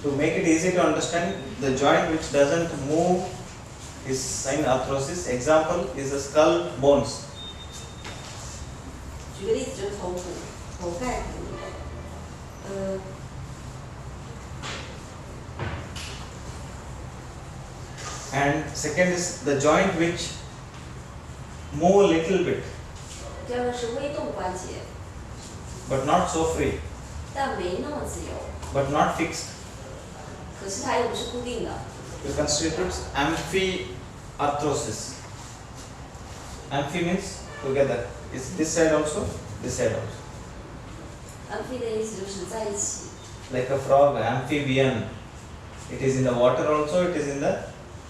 To make it easy to understand, the joint which doesn't move is sign arthrosis. Example is the skull bones. 举个例子，就是头骨、头盖骨，And second is the joint which move a little bit, 第二个是微动关节， but not so free, 但没那么自由， but not fixed. 可是它又不是固定的。 It constitutes amphiarthrosis. Amphi means together. Is this side also? This side also. Amphi 的意思就是在一起， Like a frog, amphibian. It is in the water also, it is in the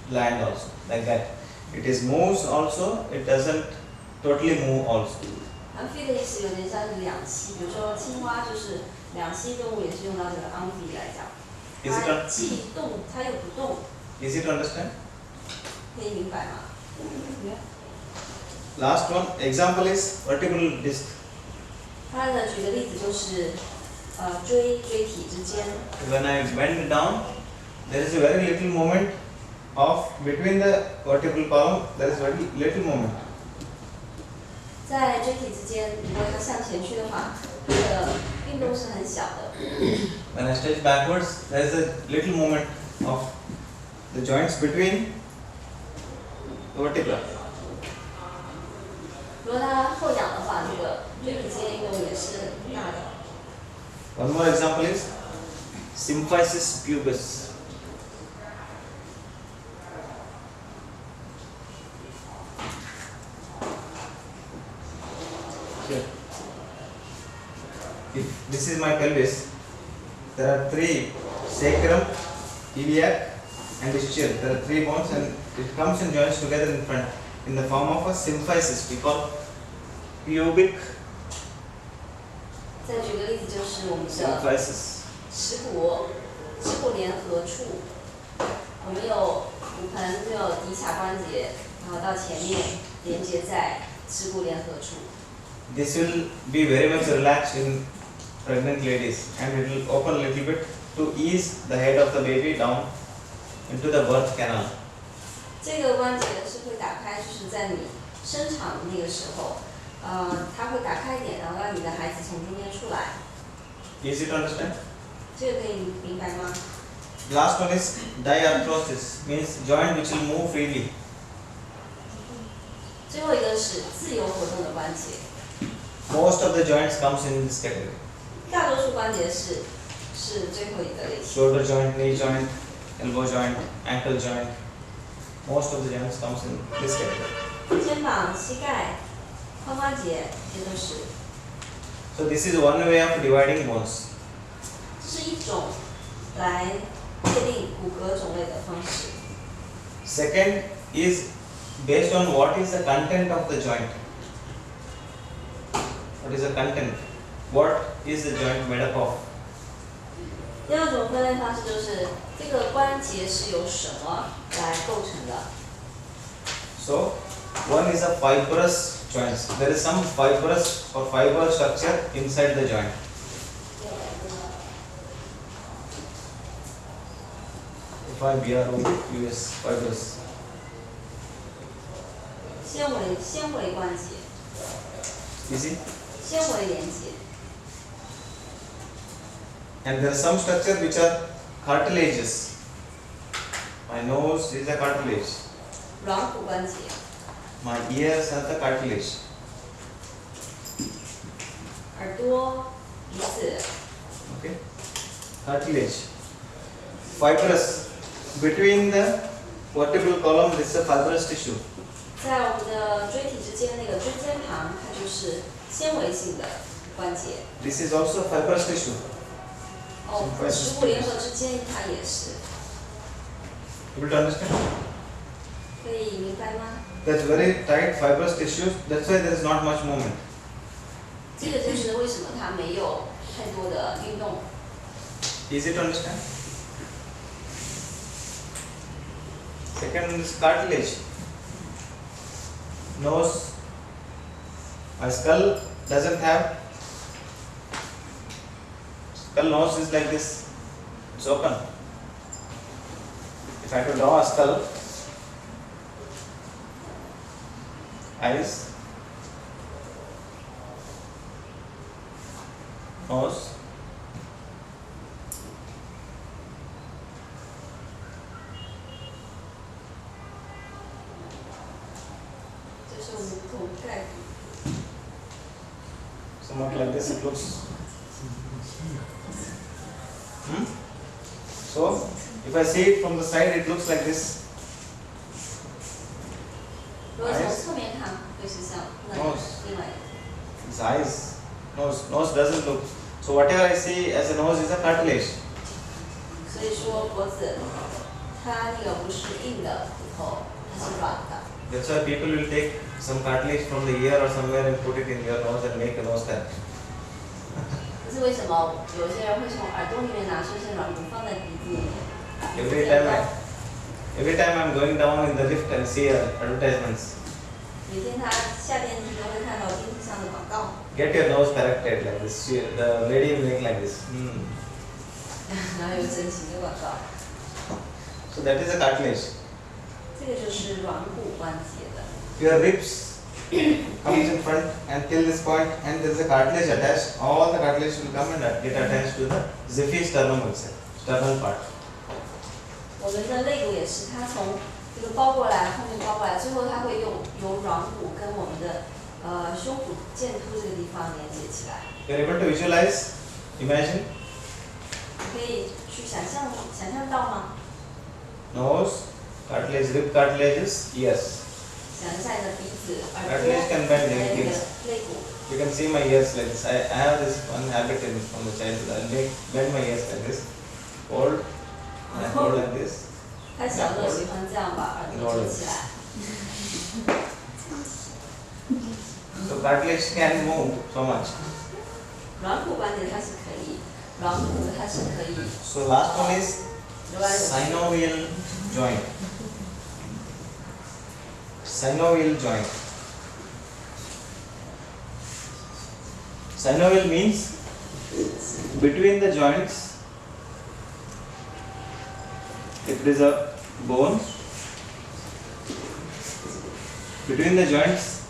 land also. Like that. It is moves also, it doesn't totally move also. Amphi 的意思有点像是两栖，比如说青蛙就是两栖动物，也是用到这个 amphi 来讲。 Is it 它既动，它又不动， easy to understand? 可以明白吗？ Last one example is vertebral disc. 它的举个例子就是，椎体之间， When I bend down, there is a very little movement of between the vertebral column. There is very little movement. 在椎体之间，如果它向前去的话，它的运动是很小的。 When I stretch backwards, there is a little movement of the joints between the vertebra. 如果它后仰的话，这个椎体之间运动也是很大的。 One more example is symphysis pubis. Here. If this is my pelvis, there are three: sacrum, iliac, and ischial. There are three bones, and it comes and joins together in front in the form of a symphysis. We call pubic 再举个例子，就是我们的 symphysis. 耻骨联合处，我们有骨盆，有骶髂关节，然后到前面连接在耻骨联合处。 This will be very much relaxed in pregnant ladies, and it will open a little bit to ease the head of the baby down into the birth canal. 这个关节是会打开，就是在你生产的那个时候，它会打开一点，然后让你的孩子从中间出来。 Easy to understand? 这个可以明白吗？ Last one is diarthrosis, means joint which will move freely. 最后一个是自由活动的关节， Most of the joints comes in this category. 大多数关节是最后一个类型。 Shoulder joint, knee joint, elbow joint, ankle joint. Most of the joints comes in this category. 肩膀、膝盖、髋关节，这都是。 So this is one way of dividing bones. 这是一种来界定骨骼种类的方式。 Second is based on what is the content of the joint. What is the content? What is the joint made up of? 第二种分类方式就是这个关节是由什么来构成的。 So one is a fibrous joints. There is some fibrous or fiber structure inside the joint. FIBROUS, fibrous. 纤维关节， Easy. 纤维连接。 And there are some structure which are cartilages. My nose is a cartilage. 软骨关节， My ears are the cartilage. 耳朵、鼻子， Okay. Cartilage. Fibrous. Between the vertebral column, this is a fibrous tissue. 在我们的椎体之间那个椎间盘，它就是纤维性的关节。 This is also a fibrous tissue. 哦，耻骨联合之间它也是， Able to understand? 可以明白吗？ That's very tight fibrous tissue. That's why there is not much movement. 这个就是为什么它没有太多的运动。 Easy to understand? Second is cartilage. Nose. My skull doesn't have. Skull nose is like this. It's open. If I have to draw a skull, eyes, nose, somewhat like this it looks. So, if I see it from the side, it looks like this. 如果从侧面看，会是像那样另外一个。 It's eyes, nose doesn't look. So whatever I see as a nose is a cartilage. 所以说脖子，它那个不是硬的骨头，它是软的。 That's why people will take some cartilage from the ear or somewhere and put it in your nose and make a nose cut. 可是为什么有些人会从耳朵里面拿出一些软骨放在鼻子里面？ Every time I'm going down in the lift and see advertisements. 每天他下电梯都会看到电梯上的广告。 Get your nose corrected like this. The lady will make like this. 然后有整形的广告。 So that is a cartilage. 这个就是软骨关节的。 Your ribs comes in front and till this point, and there is a cartilage attached. All the cartilage will come and get attached to the Ziphy sternum also, sternal part. 我们的肋骨也是，它从这个包过来，后面包过来，最后它会由软骨跟我们的胸骨剑突这个地方连接起来。 You are able to visualize, imagine. 可以去想象到吗？ Nose, cartilage, rib cartilages, ears. 想一下你的鼻子、耳朵、 Cartilage can bend 那 anything. 个肋骨。 You can see my ears like this. I have this one habit from the childhood. I bend my ears like this. Hold, and I hold like this. 他小的喜欢这样把耳朵遮起来。 So cartilage can move so much. 软骨关节它是可以，软骨它是可以。 So last one is synovial joint. Synovial joint. Synovial means between the joints, if there is a bone, between the joints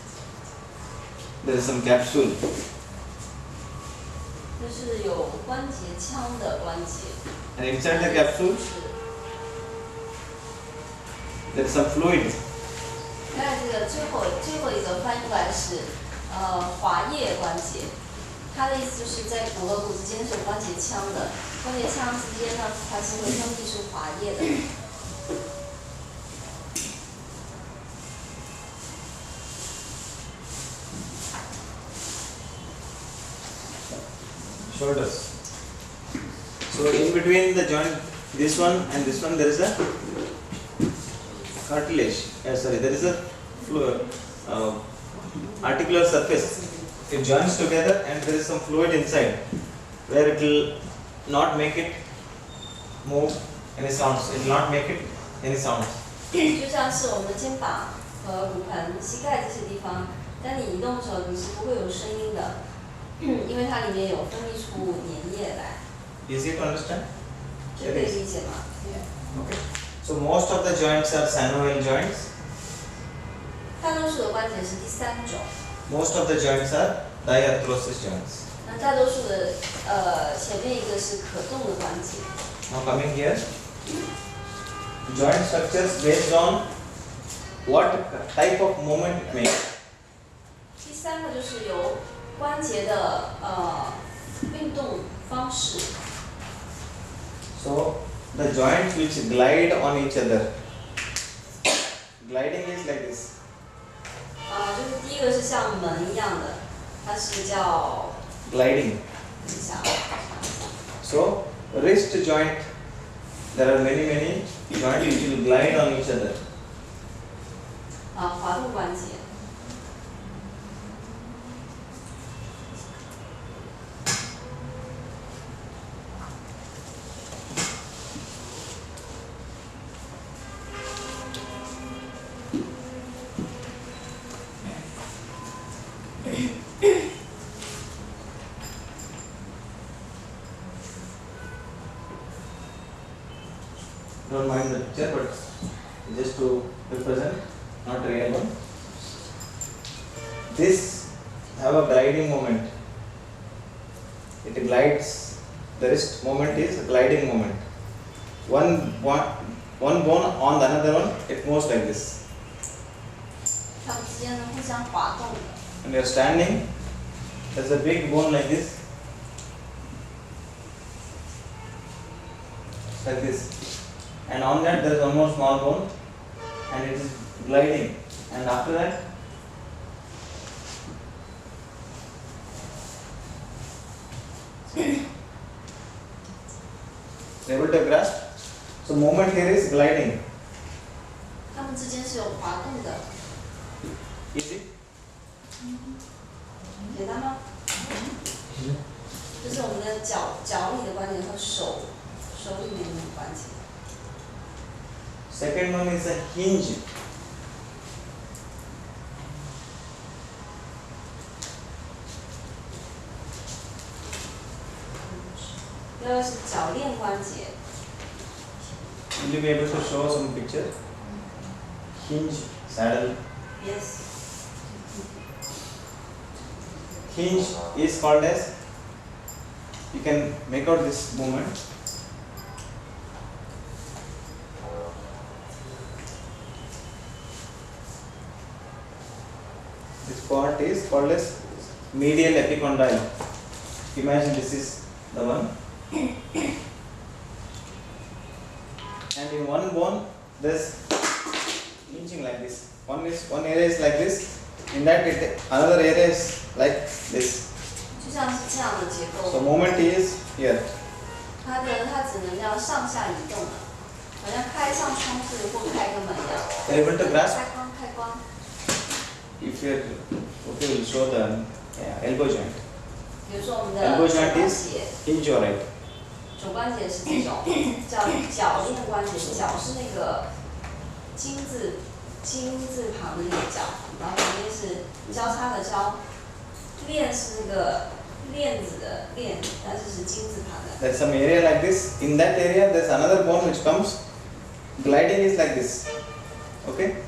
there is some capsule. 就是有关节腔的关节。 And inside the capsule there is some fluid. 看这个最后一个翻译过来是滑液关节，它的意思就是在骨和骨之间是有关节腔的，关节腔之间呢，它是会分泌出滑液的。 Shoulders. So in between the joint, this one and this one, there is a cartilage. There is a articular surface. It joins together and there is some fluid inside, where it will not make it move any sounds. It will not make it any sounds. 就像是我们肩膀和骨盆、膝盖这些地方，当你移动的时候，你是不会有声音的。 因为它里面有分泌出粘液来。 Easy to understand? 这可以理解吗？ Okay. So most of the joints are synovial joints. 大多数的关节是第三种。 Most of the joints are diarthrosis joints. 那大多数的前面一个是可动的关节。 Now coming here, joint structures based on what type of movement it makes. 第三个就是由关节的运动方式。 So the joints which glide on each other. Gliding is like this. 就是第一个是像门一样的，它是叫 Gliding. 等一下。 So wrist joint, there are many joints which will glide on each other. 滑动关节。 Now don't mind the picture, but just to represent, not real one. This have a gliding moment. It glides. The wrist movement is a gliding moment. One bone on the another one, it moves like this. 它们之间呢互相滑动的。 And you are standing, there's a big bone like this. Like this. And on that there is one more small bone and it is gliding. And after that, able to grasp? So movement here is gliding. 它们之间是有滑动的， Easy? 简单吗？就是我们的脚里的关节和手里面的那个关节。 Second one is a hinge.第二个是脚链关节， Will you be able to show some picture? Hinge, saddle. yes， Hinge is called as, you can make out this movement. This part is called as medial epicondyle. Imagine this is the one. And in one bone, there's hinging like this. One area is like this. In that, another area is like this. 就像是这样的结 So 构。 movement is here. 它只能这样上下移动的，好像开上窗户或开个门一样。 Able to grasp? 开关。 If you're okay, we'll show the elbow joint. 比如说我们的 Elbow 手 joint 关 is 节， hinge or right. 手关节是这种，脚链关节，脚是那个金字旁的那个脚，然后旁边是交叉的交，链是那个链子的链，但是是金字旁的。 There's some area like this. In that area, there's another bone which comes. Gliding is like this. Okay?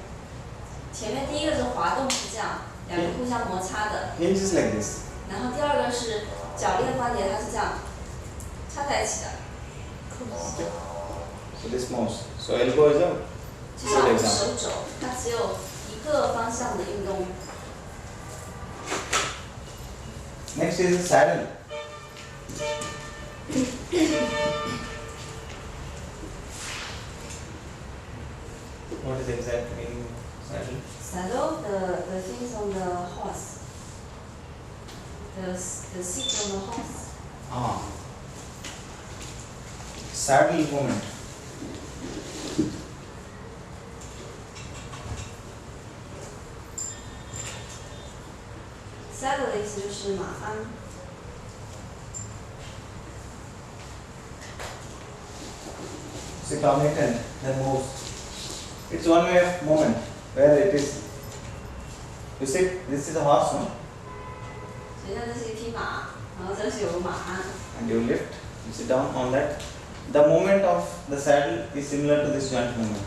前面第一个是滑动是这样，两个互相摩擦的， Hinge is like this. 然后第二个是脚链关节，它是这样插在一起的， So this moves. So elbow is a 就像我 good 们 example. 手肘，它只有一个方向的运动。 Next is saddle. What is the exact meaning of saddle? Saddle, the things on the horse. The seat on the horse. Ah. Saddle movement. Saddle 的意思就是马鞍， It's a common that moves. It's one way of movement where it is. You see, this is a horse, no? 所以它这是一匹马，然后这是有个马鞍， And you lift, you sit down on that. The movement of the saddle is similar to this joint movement.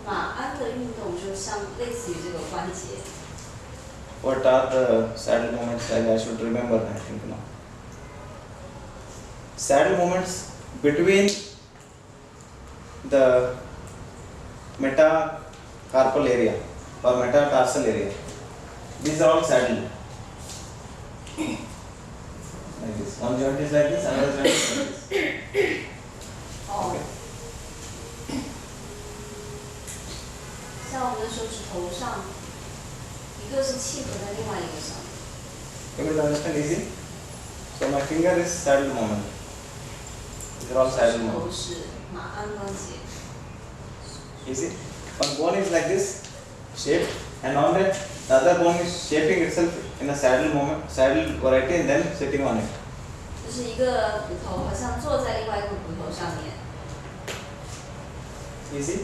马鞍的运动就像类似于这个关节。 What are the saddle movements? I should remember, I think now. Saddle movements between the metacarpal area or metatarsal area. These are all saddle. Like this. One joint is like this, another joint is like this. 哦，像我们的手指头上，一个是契合在另外一个上。 Able to understand easy? So my finger is saddle movement. These are all 手 saddle 指头 movements. 是马鞍关节， Easy. One bone is like this shape, and on that the other bone is shaping itself in a saddle movement, saddle variety, and then sitting on it. 就是一个骨头好像坐在另外一个骨头上面。 Easy.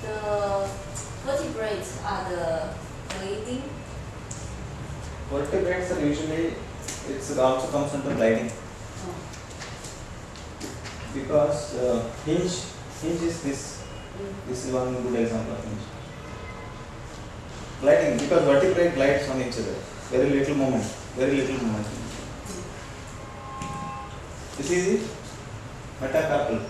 The vertebrates are the gliding. Vertebrates are usually, it also comes under gliding. Because hinge is this. This is one good example of hinge. Gliding, because vertebrae glides on each other. Very little movement. This is the metacarpal.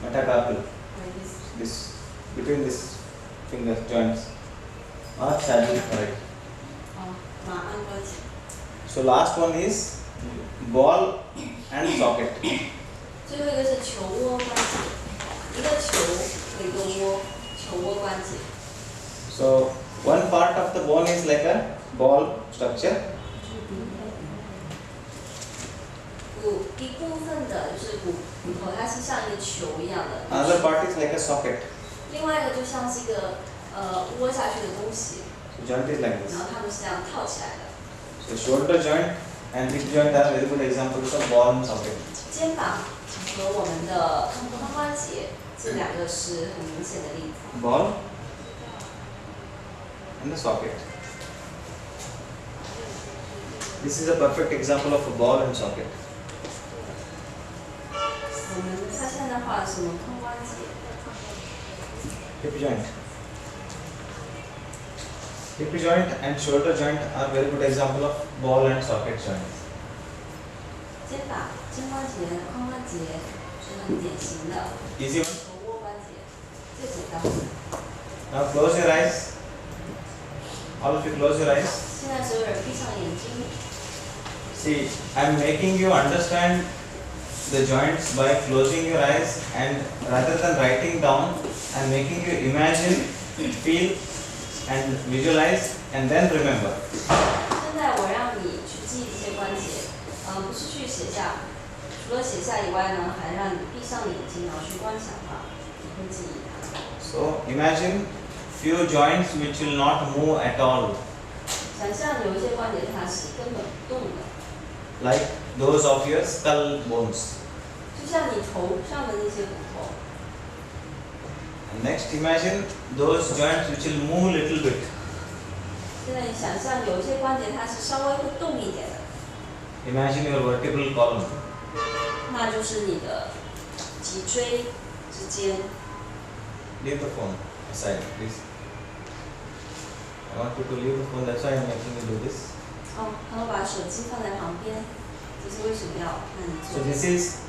Metacarpal. This between this finger joints or saddle, right? So last one is ball and socket. 最后一个是球窝关节，一个球和一个窝，球窝关节。So one part of the bone is like a ball structure. 一部分的就是骨头，它是像一个球一样的。Another part is like a socket. 另外一个就像是一个窝下去的东西。So joint is like this. 然后它们是这样套起来的。So shoulder joint and hip joint are very good examples of ball and socket. 肩膀和我们的髋关节这两个是很明显的例子。Ball and the socket. This is a perfect example of a ball and socket. 他现在画的是我们髋关节。Hip joint. Hip joint and shoulder joint are very good example of ball and socket joints. 肩膀、肩关节、髋关节是很典型的。Easy one. 手握关节最简单。Now close your eyes. All of you close your eyes. 现在所有人闭上眼睛。See, I am making you understand the joints by closing your eyes, and rather than writing down, I am making you imagine, feel and visualize and then remember. 现在我让你去记这些关节，不是去写下，除了写下以外呢，还让你闭上眼睛，然后去观想它，你会记忆它。So imagine few joints which will not move at all. 想象有一些关节它是根本不动的。Like those of your skull bones. 就像你头上的那些骨头。And next, imagine those joints which will move a little bit. 现在你想象有一些关节它是稍微会动一点的。Imagine your vertebral column. 那就是你的脊椎之间。Leave the phone aside, please. I want you to leave the phone. That's why I am making you do this. 然后把手机放在旁边，这是为什么要让你做 So this is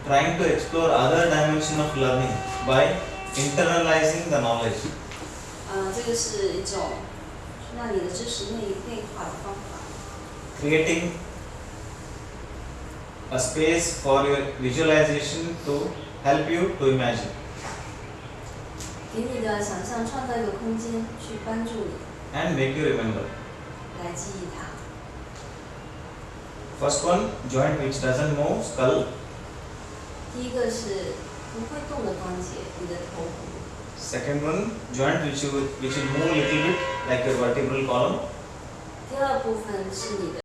trying to explore other dimension of learning by internalizing the knowledge. 这个是一种让你的知识内化的方法。Creating a space for your visualization to help you to imagine. 给你的想象创造一个空间，去帮助你 And make you remember. 来记忆它。First one, joint which doesn't move, skull. 第一个是不会动的关节，你的头骨。Second one, joint which will move a little bit, like your vertebral column. 第二部分是你的